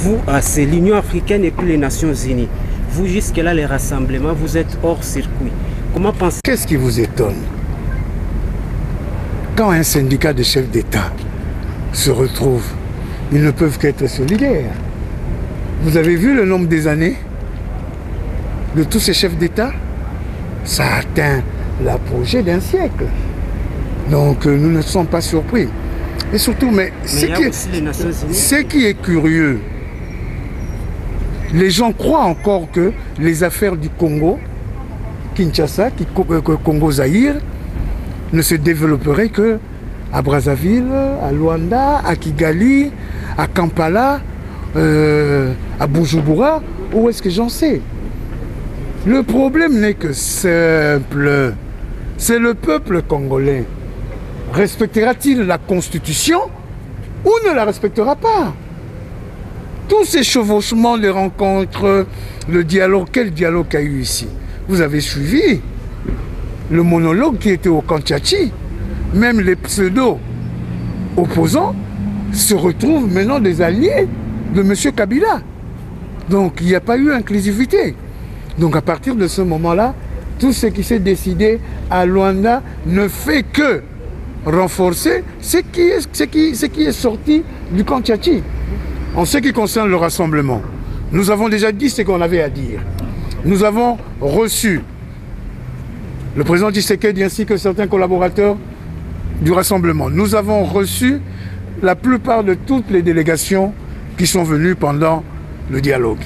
Vous, c'est l'Union africaine et puis les Nations unies. Vous, jusque-là, les rassemblements, vous êtes hors circuit. Comment pensez-vous? Qu'est-ce qui vous étonne? Quand un syndicat de chefs d'État se retrouve, ils ne peuvent qu'être solidaires. Vous avez vu le nombre des années de tous ces chefs d'État? Ça a atteint l'apogée d'un siècle. Donc nous ne sommes pas surpris. Et surtout, mais ce qui est curieux, les gens croient encore que les affaires du Congo, Kinshasa, Congo-Zaïre, ne se développeraient que à Brazzaville, à Luanda, à Kigali, à Kampala, à Bujumbura, où est-ce que j'en sais? Le problème n'est que simple. C'est le peuple congolais. Respectera-t-il la Constitution ou ne la respectera pas? Tous ces chevauchements, les rencontres, le dialogue, quel dialogue a eu ici? Vous avez suivi le monologue qui était au Kantiachi. Même les pseudo-opposants se retrouvent maintenant des alliés de M. Kabila. Donc il n'y a pas eu inclusivité. Donc à partir de ce moment-là, tout ce qui s'est décidé à Luanda ne fait que renforcer ce qui est sorti du Kantiachi. En ce qui concerne le rassemblement, nous avons déjà dit ce qu'on avait à dire. Nous avons reçu le président Tshisekedi ainsi que certains collaborateurs du rassemblement. Nous avons reçu la plupart de toutes les délégations qui sont venues pendant le dialogue.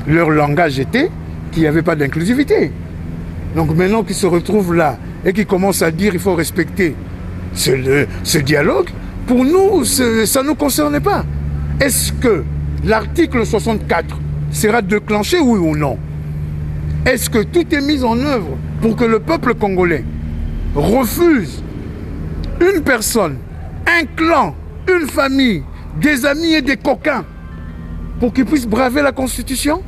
Leur langage était qu'il n'y avait pas d'inclusivité. Donc maintenant qu'ils se retrouvent là et qu'ils commencent à dire qu'il faut respecter ce dialogue, pour nous, ça ne nous concerne pas. Est-ce que l'article 64 sera déclenché, oui ou non? Est-ce que tout est mis en œuvre pour que le peuple congolais refuse une personne, un clan, une famille, des amis et des coquins pour qu'ils puissent braver la Constitution?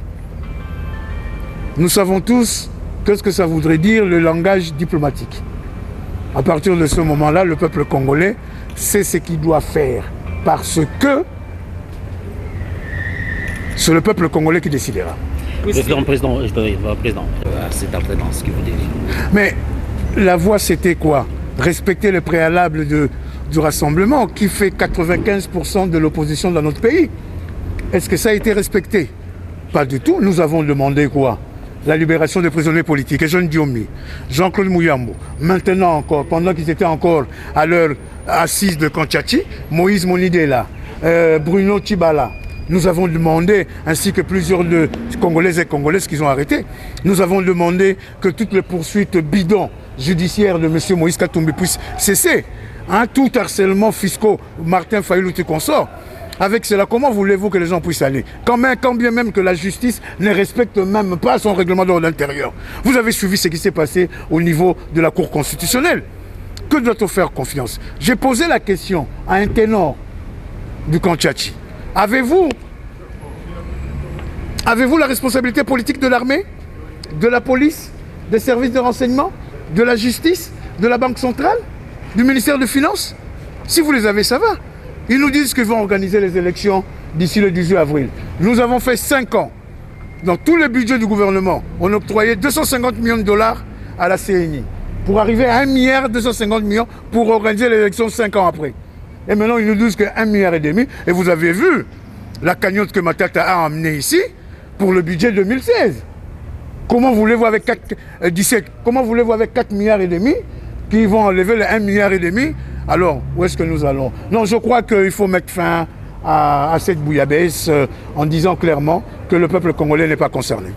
Nous savons tous qu'est-ce que ça voudrait dire le langage diplomatique. À partir de ce moment-là, le peuple congolais sait ce qu'il doit faire parce que c'est le peuple congolais qui décidera. Président, c'est après dans ce que vous dites. Mais la voie, c'était quoi? Respecter le préalable du rassemblement qui fait 95% de l'opposition dans notre pays. Est-ce que ça a été respecté? Pas du tout. Nous avons demandé quoi? La libération des prisonniers politiques. Et Jean Diomi, Jean-Claude Mouyambo, maintenant encore, pendant qu'ils étaient encore à leur assise de Kantiachi, Moïse Monidela, Bruno Tibala, nous avons demandé, ainsi que plusieurs de Congolaises et Congolaises qu'ils ont arrêtés, nous avons demandé que toutes les poursuites bidons judiciaires de M. Moïse Katumbi puissent cesser. Hein, tout harcèlement fiscaux, Martin Fayulu et consorts. Avec cela, comment voulez-vous que les gens puissent aller? Quand bien même que la justice ne respecte même pas son règlement d'ordre intérieur. Vous avez suivi ce qui s'est passé au niveau de la Cour constitutionnelle. Que doit-on faire confiance? J'ai posé la question à un ténor du Kantiachi. Avez-vous la responsabilité politique de l'armée, de la police, des services de renseignement, de la justice, de la Banque centrale, du ministère des Finances? Si vous les avez, ça va. Ils nous disent qu'ils vont organiser les élections d'ici le 18 avril. Nous avons fait 5 ans. Dans tout le budget du gouvernement, on octroyait 250 millions de dollars à la CNI pour arriver à 1,250 milliard pour organiser l'élection 5 ans après. Et maintenant, ils nous disent que 1,5 milliard. Et vous avez vu la cagnotte que Matata a amenée ici pour le budget 2016. Comment voulez-vous avec 4 milliards et demi qui vont enlever les 1,5 milliard? Alors, où est-ce que nous allons? Non, je crois qu'il faut mettre fin à cette bouillabaisse en disant clairement que le peuple congolais n'est pas concerné.